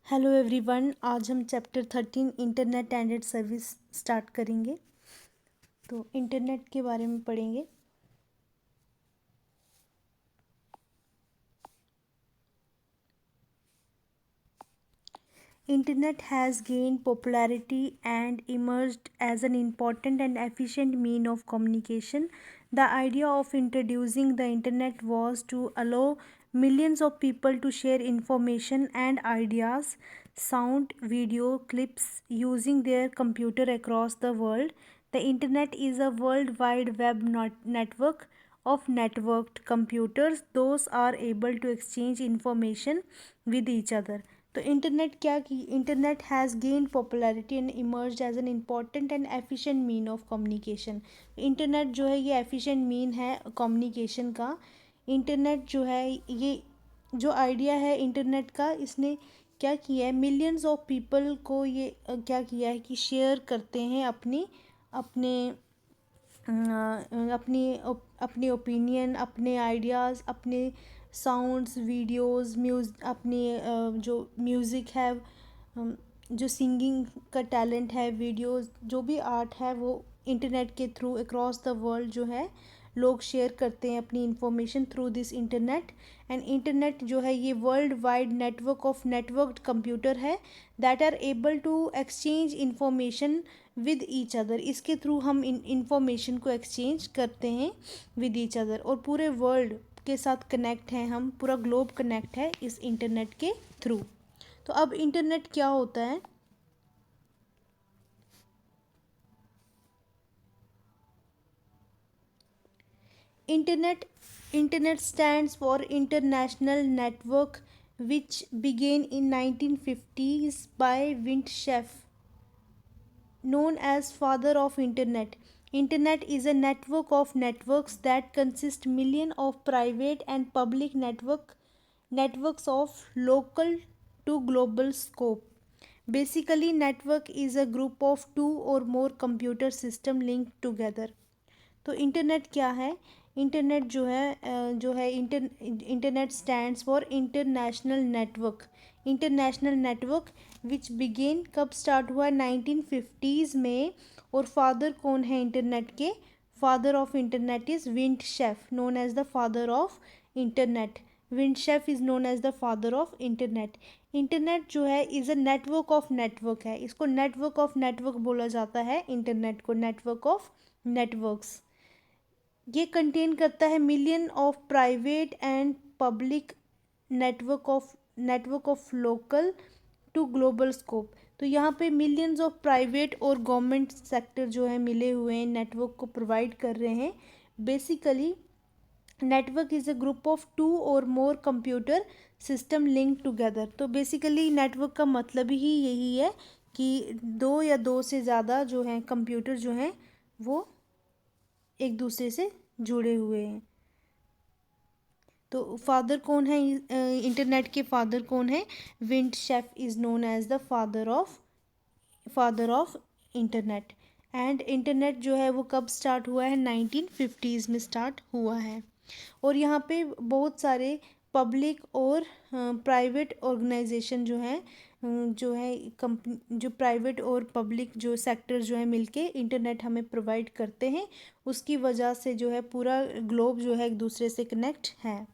Hello everyone, आज हम chapter 13 internet and it's service start करेंगे। तो इंटरनेट के बारे में पढ़ेंगे। Internet has gained popularity and emerged as an important and efficient mean of communication. The idea of introducing the internet was to allow millions of people to share information and ideas, sound, video clips using their computer across the world. The internet is a world wide web network of networked computers. Those are able to exchange information with each other. तो internet क्या की internet has gain popularity and emerge as an important and efficient mean of communication. Internet जो है ये efficient mean है communication का। Internet जो है ये जो आइडिया है इंटरनेट का, इसने क्या किया है, मिलियंस ऑफ पीपल को ये क्या किया है कि शेयर करते हैं अपनी अपने अपनी अपने ओपिनियन, अपने आइडियाज़, अपने साउंड्स, वीडियोस, अपनी जो म्यूज़िक है, जो सिंगिंग का टैलेंट है, वीडियोस, जो भी आर्ट है, वो इंटरनेट के थ्रू अक्रॉस द वर्ल्ड जो है लोग शेयर करते हैं अपनी information through this internet. And internet जो है ये world wide network of networked computer है that are able to exchange information with each other. इसके थ्रू हम इंफॉर्मेशन को एक्सचेंज करते हैं विद ईच अदर, और पूरे वर्ल्ड के साथ कनेक्ट हैं हम, पूरा ग्लोब कनेक्ट है इस इंटरनेट के थ्रू। तो अब इंटरनेट क्या होता है? Internet stands for International Network, which began in 1950s by Vint Cerf, known as father of internet. Internet is a network of networks that consist million of private and public networks of local to global scope. Basically, network is a group of two or more computer system linked together. तो internet क्या है? Internet जो है internet stands for international network. International network which began कब start हुआ? 1950s में। और father कौन है इंटरनेट के? Father of internet is Vint Cerf, known as the father of internet. Vint Cerf is known as the father of internet. Internet जो है is a network of network है, इसको नेटवर्क ऑफ नेटवर्क बोला जाता है internet को, network of networks. ये contain करता है million of private and public network of local to global scope. तो यहाँ पे मिलियंस ऑफ प्राइवेट और गवर्नमेंट सेक्टर जो है मिले हुए हैं, नेटवर्क को प्रोवाइड कर रहे हैं। Basically network is a group of two or more computer system link together. तो बेसिकली नेटवर्क का मतलब ही यही है कि दो या दो से ज़्यादा जो हैं कंप्यूटर जो हैं वो एक दूसरे से जुड़े हुए हैं। तो फादर कौन है? इंटरनेट के फादर कौन है? Vint Cerf is known as the father of internet. And internet जो है वो कब स्टार्ट हुआ है? 1950s में स्टार्ट हुआ है। और यहाँ पे बहुत सारे पब्लिक और प्राइवेट ऑर्गेनाइजेशन जो है कंपनी, जो प्राइवेट और पब्लिक जो सेक्टर जो है मिलके इंटरनेट हमें प्रोवाइड करते हैं। उसकी वजह से जो है पूरा ग्लोब जो है एक दूसरे से कनेक्ट है।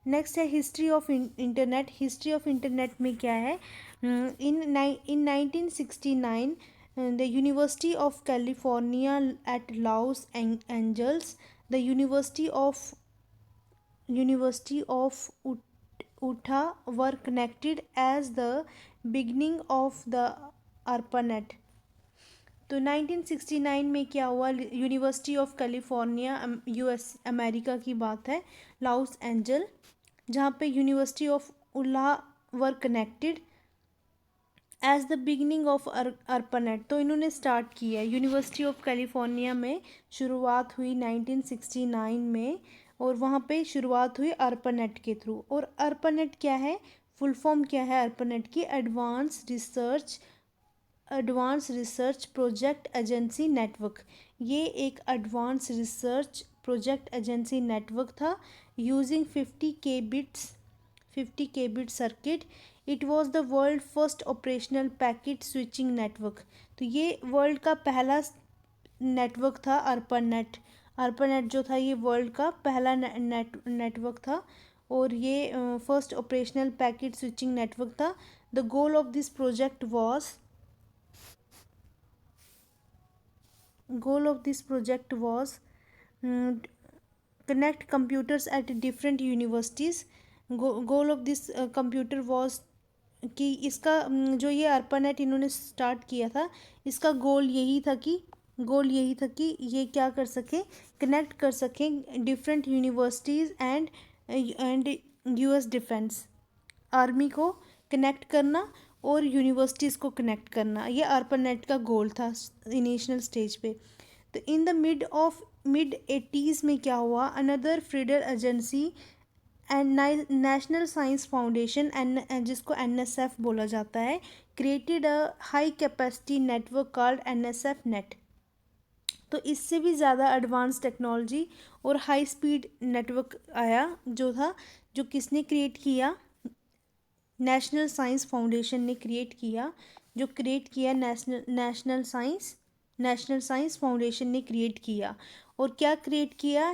नेक्स्ट है history of internet. History of internet में क्या है? In 1969 the university of California at Los Angeles, the university of Utah were connected as the beginning of the ARPANET। तो 1969 में क्या हुआ? University of California, US America की बात है, लॉस एंजल, जहाँ पे university of Utah were connected as the beginning of ARPANET। तो इन्होंने स्टार्ट किया है यूनिवर्सिटी ऑफ कैलिफोर्निया में, शुरुआत हुई 1969 में, और वहाँ पे शुरुआत हुई ARPANET के थ्रू। और ARPANET क्या है? फुल फॉर्म क्या है ARPANET की? Advance research project agency network. ये एक advance research project agency network था यूजिंग 50 के bit circuit. It was the world first operational packet switching network. तो ये वर्ल्ड का पहला नेटवर्क था ARPANET. ARPANET जो था ये वर्ल्ड का पहला नेटवर्क था और ये first operational packet switching network था. The goal of this project was connect computers at different universities. Goal of this computer was कि इसका जो ये ARPANET इन्होंने स्टार्ट किया था इसका गोल यही था कि ये क्या कर सके, कनेक्ट कर सकें different universities and US defence. Army को कनेक्ट करना और यूनिवर्सिटीज़ को कनेक्ट करना, ये ARPANET का गोल था इनिशियल स्टेज पे. तो इन द मिड 80s में क्या हुआ, अनदर फ्रीडर agency and National Science Foundation जिसको NSF बोला जाता है, created a high capacity network called NSF net. तो इससे भी ज़्यादा एडवांस टेक्नोलॉजी और हाई स्पीड नेटवर्क आया जो किसने क्रिएट किया, नेशनल साइंस फाउंडेशन ने क्रिएट किया. नेशनल साइंस फाउंडेशन ने क्रिएट किया. और क्या क्रिएट किया,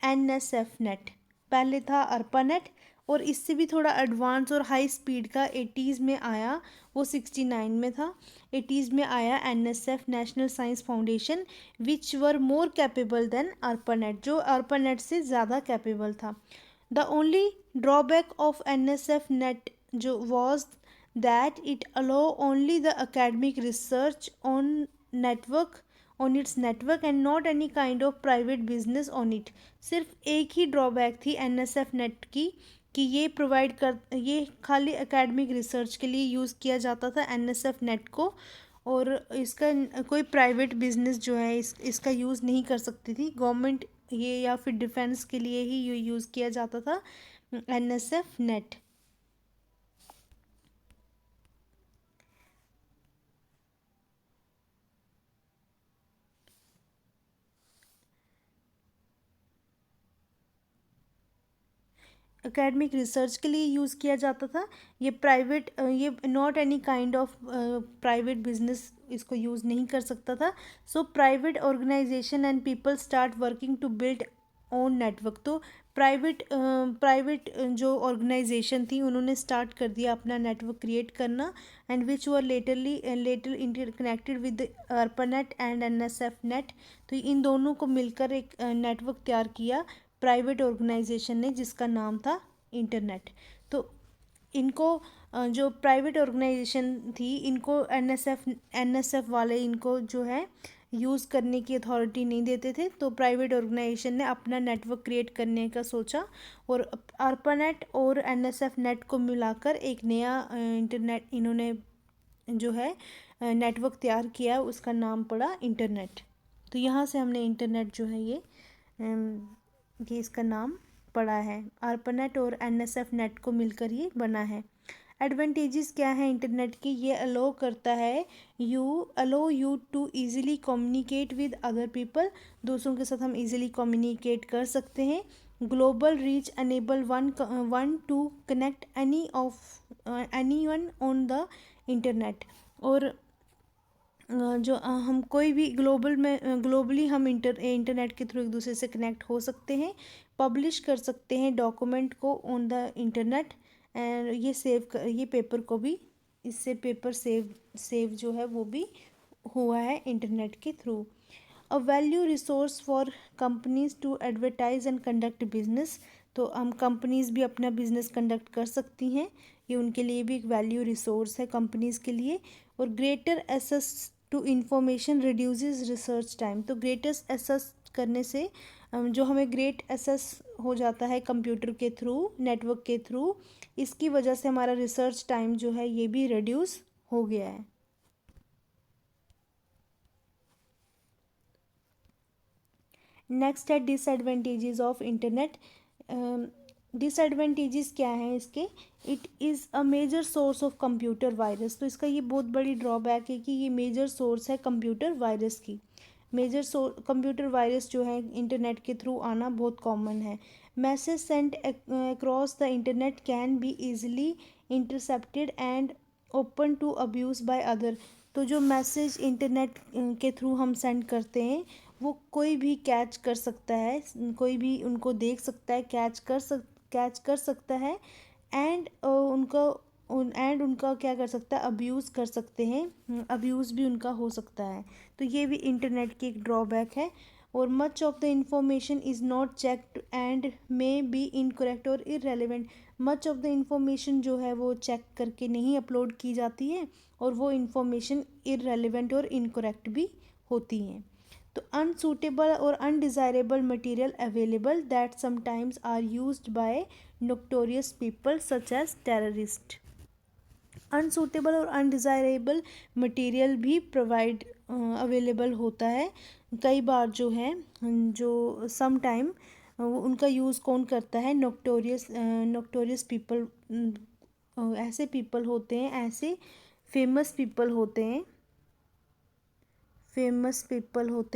NSF नेट. पहले था ARPANET और इससे भी थोड़ा एडवांस और हाई स्पीड का 80s में आया, वो 69 में था. 80s में आया NSF National Science Foundation which were more capable than ARPANET, जो ARPANET से ज़्यादा कैपेबल था. The only drawback of NSF net जो was that it allow only the academic research on its network and not any kind of private business on it. सिर्फ एक ही drawback थी NSF net की कि ये खाली एकेडमिक रिसर्च के लिए यूज़ किया जाता था NSF नेट को, और इसका कोई प्राइवेट बिजनेस जो है इसका यूज़ नहीं कर सकती थी गवर्नमेंट, ये या फिर डिफेंस के लिए ही ये यूज़ किया जाता था NSF नेट. एकेडमिक रिसर्च के लिए यूज़ किया जाता था. ये not any kind of private business इसको यूज़ नहीं कर सकता था. So private organization and people start working to build own network. तो प्राइवेट जो ऑर्गेनाइजेशन थी उन्होंने स्टार्ट कर दिया अपना नेटवर्क क्रिएट करना, and which were later interconnected with ARPANET and NSF net. तो इन दोनों को मिलकर एक नेटवर्क तैयार किया प्राइवेट ऑर्गेनाइजेशन ने जिसका नाम था इंटरनेट. तो इनको जो प्राइवेट ऑर्गेनाइजेशन थी इनको NSF वाले इनको जो है यूज़ करने की अथॉरिटी नहीं देते थे. तो प्राइवेट ऑर्गेनाइजेशन ने अपना नेटवर्क क्रिएट करने का सोचा और ARPANET और NSF नेट को मिलाकर एक नया इंटरनेट इन्होंने जो है नेटवर्क तैयार किया, उसका नाम पड़ा इंटरनेट. तो यहाँ से हमने इंटरनेट जो है ये इसका नाम पड़ा है. ARPANET और NSF नेट को मिलकर ये बना है. एडवांटेजेस क्या है इंटरनेट की, ये अलो करता है you to easily communicate with other people. दूसरों के साथ हम ईज़िली कम्युनिकेट कर सकते हैं. Global reach enable one to connect anyone on the internet. और जो हम कोई भी ग्लोबली हम इंटरनेट के थ्रू एक दूसरे से कनेक्ट हो सकते हैं, पब्लिश कर सकते हैं डॉक्यूमेंट को ऑन द इंटरनेट, एंड ये पेपर को भी इससे पेपर सेव जो है वो भी हुआ है इंटरनेट के through. A value resource for companies to advertise and conduct business. तो हम कंपनीज भी अपना बिजनेस कंडक्ट कर सकती हैं, ये उनके लिए भी एक वैल्यू रिसोर्स है कंपनीज के लिए. और greater access to information reduces research time. तो ग्रेटेस्ट एक्सेस करने से जो हमें ग्रेट एक्सेस हो जाता है कंप्यूटर के थ्रू, नेटवर्क के थ्रू, इसकी वजह से हमारा रिसर्च टाइम जो है ये भी रिड्यूस हो गया है. नेक्स्ट है डिसएडवांटेजेस ऑफ इंटरनेट. डिसएडवांटेजेस क्या हैं इसके, it is a major source of computer virus. तो इसका ये बहुत बड़ी ड्रॉबैक है कि ये मेजर सोर्स है कंप्यूटर वायरस की. मेजर कंप्यूटर वायरस जो है इंटरनेट के थ्रू आना बहुत कॉमन है। Message sent across the internet can be easily intercepted and open to abuse by other. तो जो मैसेज इंटरनेट के थ्रू हम सेंड करते हैं वो कोई भी कैच कर सकता है, कोई भी उनको देख सकता है, कैच कर सकता है एंड उनका क्या कर सकता है, अब्यूज़ कर सकते हैं, अब्यूज़ भी उनका हो सकता है। तो ये भी इंटरनेट की एक ड्रॉबैक है। और much of the information is not checked and may be incorrect और irrelevant. Much of the information जो है वो चेक करके नहीं अपलोड की जाती है और वो इंफॉर्मेशन इरेलीवेंट और इनकरेक्ट भी होती हैं। तो अनसूटेबल और undesirable material available that sometimes are used by notorious people such as terrorist. Unsuitable और अनडिज़ायरेबल मटेरियल भी प्रोवाइड अवेलेबल होता है। कई बार जो है जो सम टाइम उनका यूज़ कौन करता है, नोक्टोरियस पीपल। ऐसे पीपल होते हैं, ऐसे फेमस पीपल होते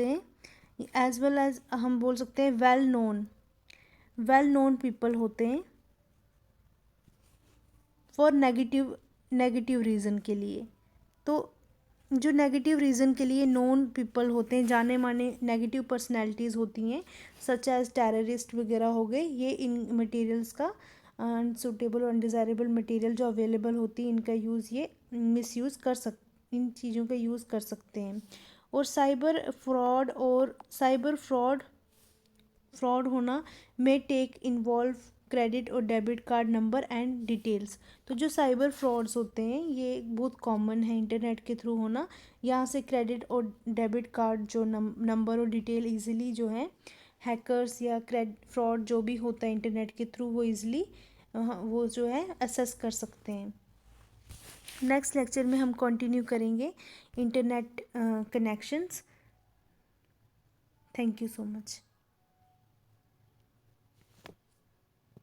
हैं, एज वेल एज हम बोल सकते हैं वेल नोन पीपल होते हैं फॉर नेगेटिव रीज़न के लिए। तो जो नेगेटिव रीज़न के लिए नोन पीपल होते हैं, जाने माने नेगेटिव पर्सनैलिटीज़ होती हैं सच एज टेररिस्ट वगैरह हो गए, ये इन मटेरियल्स का अनसूटेबल और अनडिज़ायरेबल मटेरियल जो अवेलेबल होती है इनका यूज़ ये मिसयूज़ इन चीज़ों का यूज़ कर सकते हैं। और साइबर फ्रॉड होना मे टेक इन्वॉल्व क्रेडिट और debit card number and details. तो जो साइबर फ्रॉड्स होते हैं ये बहुत कॉमन है इंटरनेट के थ्रू होना। यहाँ से क्रेडिट और डेबिट कार्ड जो नंबर और डिटेल इजीली जो है हैकर्स या फ्रॉड जो भी होता है इंटरनेट के थ्रू वो इजीली वो जो है असेस कर सकते हैं। नेक्स्ट लेक्चर में हम कंटिन्यू करेंगे internet connections. Thank you so much.